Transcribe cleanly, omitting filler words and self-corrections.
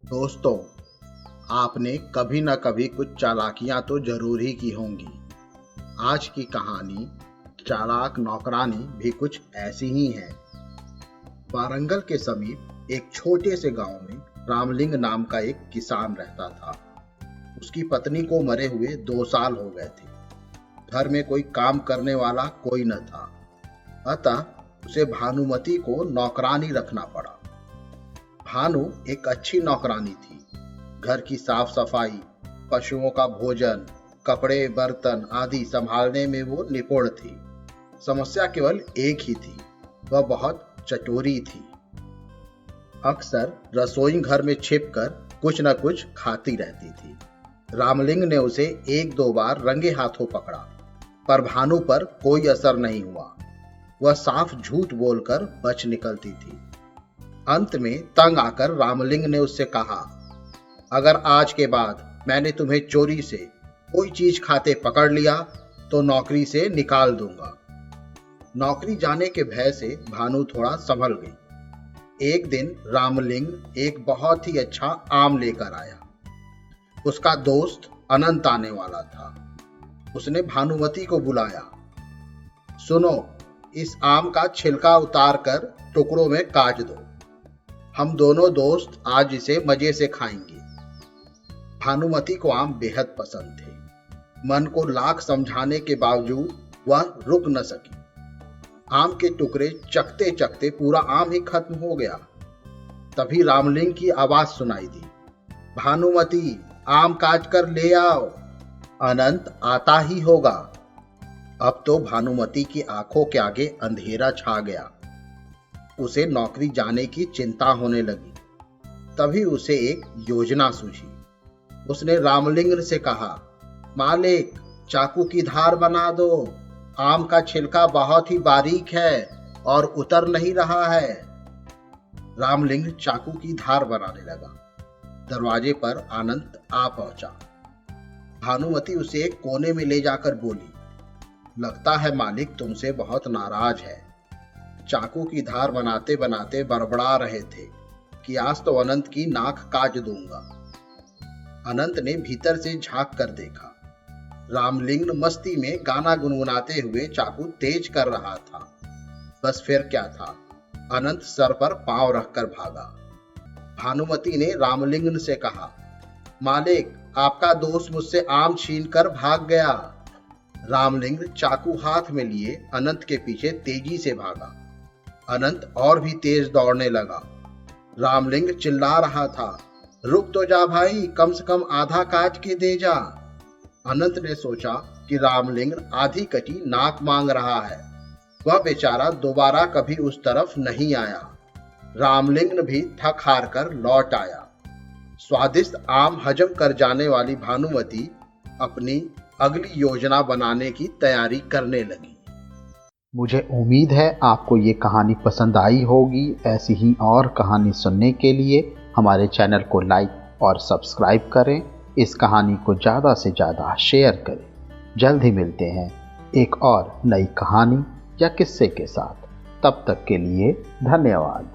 दोस्तों, आपने कभी न कभी कुछ चालाकियां तो जरूर ही की होंगी। आज की कहानी चालाक नौकरानी भी कुछ ऐसी ही है। वारंगल के समीप एक छोटे से गांव में रामलिंग नाम का एक किसान रहता था। उसकी पत्नी को मरे हुए 2 साल हो गए थे। घर में कोई काम करने वाला कोई न था, अतः उसे भानुमती को नौकरानी रखना पड़ा। भानु एक अच्छी नौकरानी थी। घर की साफ सफाई, पशुओं का भोजन, कपड़े बर्तन आदि संभालने में वो निपुण थी। समस्या केवल एक ही थी, वह बहुत चटोरी थी। अक्सर रसोई घर में छिपकर कुछ न कुछ खाती रहती थी। रामलिंग ने उसे 1-2 बार रंगे हाथों पकड़ा, पर भानु पर कोई असर नहीं हुआ। वह साफ झूठ बोलकर बच निकलती थी। अंत में तंग आकर रामलिंग ने उससे कहा, अगर आज के बाद मैंने तुम्हें चोरी से कोई चीज खाते पकड़ लिया तो नौकरी से निकाल दूंगा। नौकरी जाने के भय से भानु थोड़ा संभल गई। एक दिन रामलिंग एक बहुत ही अच्छा आम लेकर आया। उसका दोस्त अनंत आने वाला था। उसने भानुमती को बुलाया। सुनो, इस आम का छिलका उतार कर टुकड़ों में काट दो। हम दोनों दोस्त आज इसे मजे से खाएंगे। भानुमती को आम बेहद पसंद थे। मन को लाख समझाने के बावजूद वह रुक न सकी। आम के टुकड़े चखते चखते पूरा आम ही खत्म हो गया। तभी रामलिंग की आवाज सुनाई दी, भानुमती, आम काट कर ले आओ। अनंत आता ही होगा। अब तो भानुमती की आंखों के आगे अंधेरा छा गया। उसे नौकरी जाने की चिंता होने लगी। तभी उसे एक योजना सूझी। उसने रामलिंग से कहा, मालिक, चाकू की धार बना दो। आम का छिलका बहुत ही बारीक है और उतर नहीं रहा है। रामलिंग चाकू की धार बनाने लगा। दरवाजे पर आनंद आ पहुंचा। भानुमती उसे एक कोने में ले जाकर बोली, लगता है मालिक तुमसे बहुत नाराज है। चाकू की धार बनाते बनाते बड़बड़ा रहे थे कि आज तो अनंत की नाक काट दूंगा। अनंत ने भीतर से झांक कर देखा। रामलिंग मस्ती में गाना गुनगुनाते हुए चाकू तेज कर रहा था। बस फिर क्या था, अनंत सर पर पांव रखकर भागा। भानुमती ने रामलिंग से कहा, मालिक, आपका दोस्त मुझसे आम छीन कर भाग गया। रामलिंग चाकू हाथ में लिए अनंत के पीछे तेजी से भागा। अनंत और भी तेज दौड़ने लगा। रामलिंग चिल्ला रहा था, रुक तो जा भाई, कम से कम आधा काट के दे जा। अनंत ने सोचा कि रामलिंग आधी कटी नाक मांग रहा है। वह बेचारा दोबारा कभी उस तरफ नहीं आया। रामलिंग भी थक हार कर लौट आया। स्वादिष्ट आम हजम कर जाने वाली भानुमती अपनी अगली योजना बनाने की तैयारी करने लगी। मुझे उम्मीद है आपको ये कहानी पसंद आई होगी। ऐसी ही और कहानी सुनने के लिए हमारे चैनल को लाइक और सब्सक्राइब करें। इस कहानी को ज़्यादा से ज़्यादा शेयर करें। जल्द ही मिलते हैं एक और नई कहानी या किस्से के साथ। तब तक के लिए धन्यवाद।